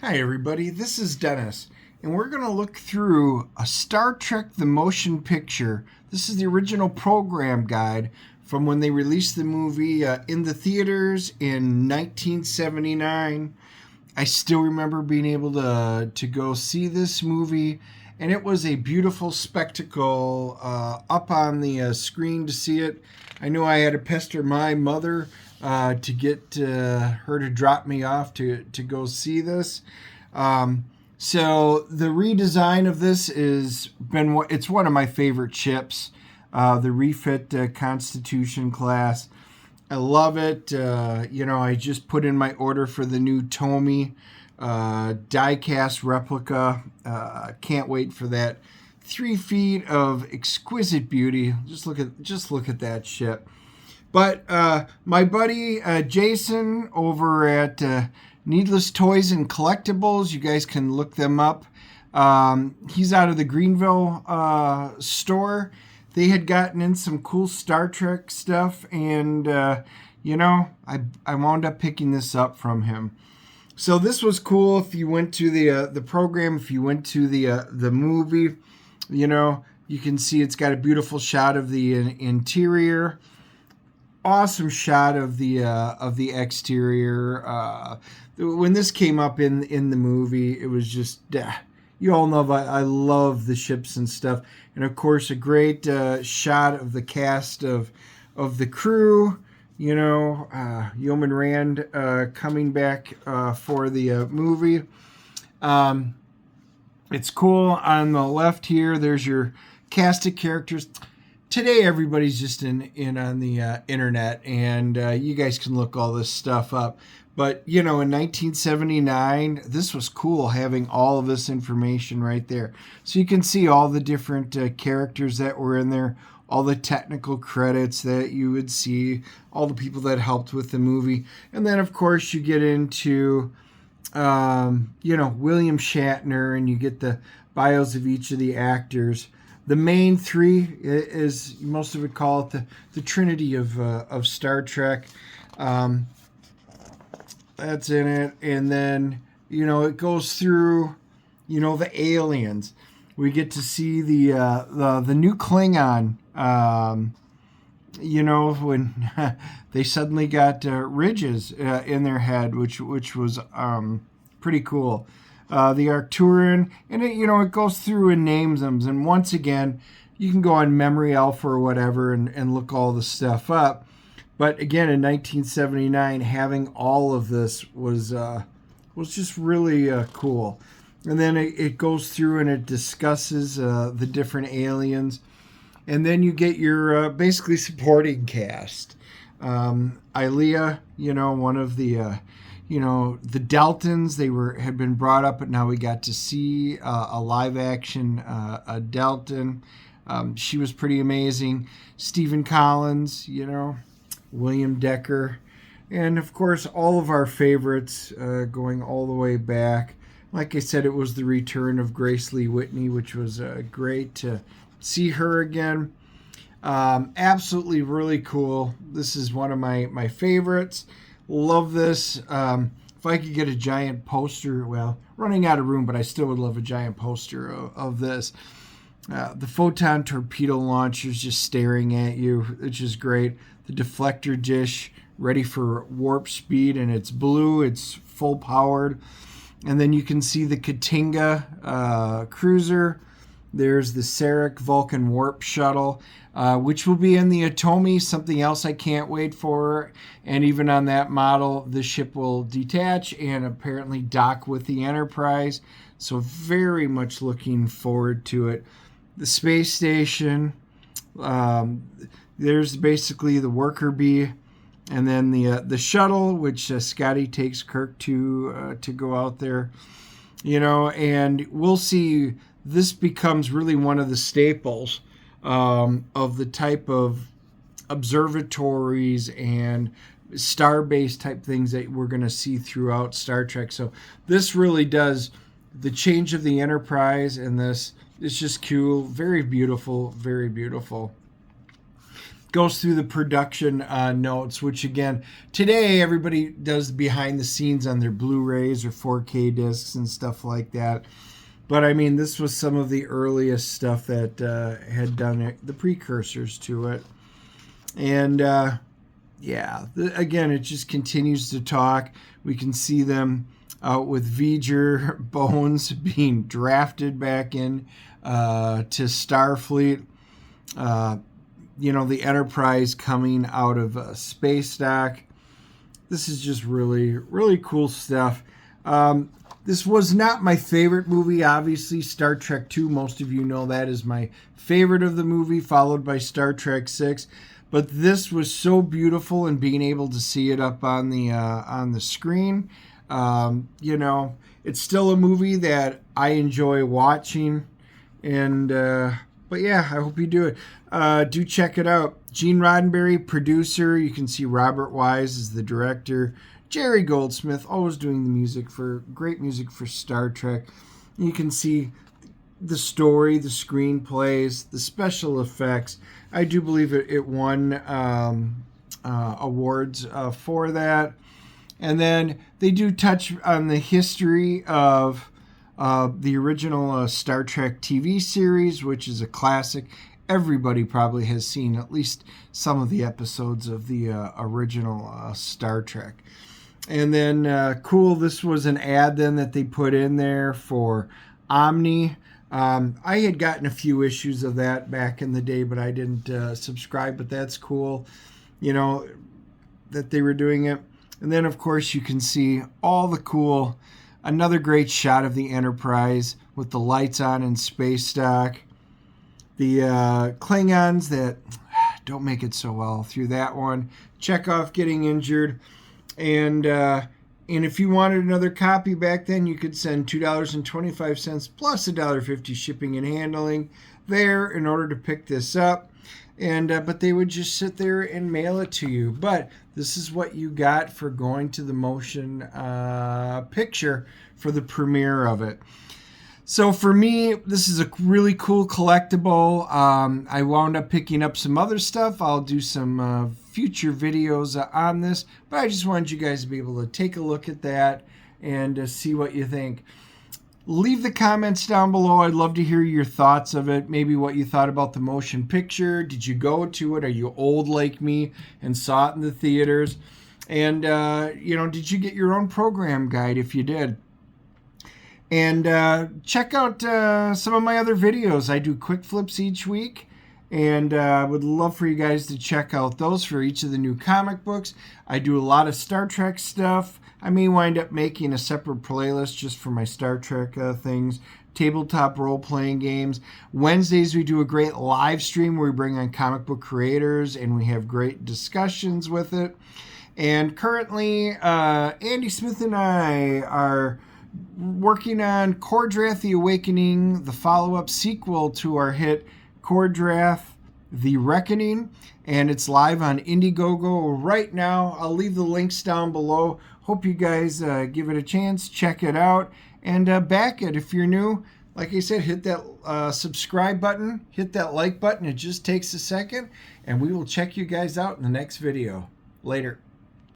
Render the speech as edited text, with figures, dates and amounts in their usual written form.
Hi everybody, this is Dennis, and we're going to look through a Star Trek The Motion Picture. This is the original program guide from when they released the movie in the theaters in 1979. I still remember being able to go see this movie, and it was a beautiful spectacle up on the screen to see it. I knew I had to pester my mother to get her to drop me off to go see this. So the redesign of this it's one of my favorite ships, the refit Constitution class. I love it. I just put in my order for the new Tomy die-cast replica. Can't wait for that. 3 feet of exquisite beauty. Just look at that ship. But my buddy Jason over at Needless Toys and Collectibles, you guys can look them up. He's out of the Greenville store. They had gotten in some cool Star Trek stuff, and I wound up picking this up from him. So this was cool. If you went to the program, if you went to the movie, you can see it's got a beautiful shot of the interior. Awesome shot of the exterior. When this came up in the movie, it was just you all know I love the ships and stuff, and of course a great shot of the cast of the crew. Yeoman Rand coming back for the movie. It's cool. On the left here, there's your cast of characters. Today, everybody's just in on the internet, and you guys can look all this stuff up. But, in 1979, this was cool having all of this information right there. So you can see all the different characters that were in there, all the technical credits that you would see, all the people that helped with the movie. And then, of course, you get into, William Shatner, and you get the bios of each of the actors. The main three is, most of it call it the Trinity of Star Trek. That's in it. And then, it goes through, the aliens. We get to see the new Klingon, when they suddenly got ridges in their head, which was pretty cool. The Arcturian, and it goes through and names them. And once again, you can go on Memory Alpha or whatever and look all the stuff up. But again, in 1979, having all of this was just really cool. And then it goes through and it discusses the different aliens. And then you get your basically supporting cast. Ilea, one of the the Deltans, had been brought up, but now we got to see a live action a Deltan. She was pretty amazing. Stephen Collins, William Decker, and of course all of our favorites going all the way back. Like I said, it was the return of Grace Lee Whitney, which was great to see her again. Absolutely really cool. This is one of my favorites. Love this. If I could get a giant poster, well, running out of room, but I still would love a giant poster of this. The photon torpedo launchers just staring at you, which is great. The deflector dish ready for warp speed, and it's blue. It's full powered. And then you can see the Katinga cruiser. There's the Sarek Vulcan warp shuttle, which will be in the Atomi, something else I can't wait for. And even on that model, the ship will detach and apparently dock with the Enterprise. So very much looking forward to it. The space station, there's basically the worker bee, and then the shuttle, which Scotty takes Kirk to go out there, and we'll see. This becomes really one of the staples of the type of observatories and star-based type things that we're going to see throughout Star Trek. So this really does the change of the Enterprise, and this is just cool, very beautiful, very beautiful. goes through the production notes, which again, today everybody does behind the scenes on their Blu-rays or 4K discs and stuff like that. But I mean, this was some of the earliest stuff that had done it, the precursors to it. And yeah, again, it just continues to talk. We can see them out with V'ger bones being drafted back in to Starfleet. You know, the Enterprise coming out of space dock. This is just really, really cool stuff. This was not my favorite movie, obviously. Star Trek II, most of you know that is my favorite of the movie, followed by Star Trek VI. But this was so beautiful, and being able to see it up on the screen, you know, it's still a movie that I enjoy watching. And but yeah, I hope you do it. Do check it out. Gene Roddenberry, producer. You can see Robert Wise as the director. Jerry Goldsmith, always doing the great music for Star Trek. You can see the story, the screenplays, the special effects. I do believe it won awards for that. And then they do touch on the history of the original Star Trek TV series, which is a classic. Everybody probably has seen at least some of the episodes of the original Star Trek. And then, cool, this was an ad then that they put in there for Omni. I had gotten a few issues of that back in the day, but I didn't subscribe. But that's cool, you know, that they were doing it. And then, of course, you can see all the cool, another great shot of the Enterprise with the lights on in space dock. The Klingons that don't make it so well through that one. Chekhov getting injured. And if you wanted another copy back then, you could send $2.25 plus $1.50 shipping and handling there in order to pick this up. And but they would just sit there and mail it to you. But this is what you got for going to the motion picture for the premiere of it. So for me, this is a really cool collectible. I wound up picking up some other stuff. I'll do some future videos on this, but I just wanted you guys to be able to take a look at that and see what you think. Leave the comments down below. I'd love to hear your thoughts of it. Maybe what you thought about the motion picture. Did you go to it? Are you old like me and saw it in the theaters? And, you know, did you get your own program guide if you did? And check out some of my other videos. I do quick flips each week, and I would love for you guys to check out those for each of the new comic books. I do a lot of Star Trek stuff. I may wind up making a separate playlist just for my Star Trek things. Tabletop role-playing games. Wednesdays we do a great live stream where we bring on comic book creators and we have great discussions with it. And currently, Andy Smith and I are working on Kor-Drath The Awakening, the follow-up sequel to our hit Kor-Drath The Reckoning, and it's live on Indiegogo right now. I'll leave the links down below. Hope you guys give it a chance, check it out, and back it. If you're new, like I said, hit that subscribe button, hit that like button. It just takes a second, and we will check you guys out in the next video. Later.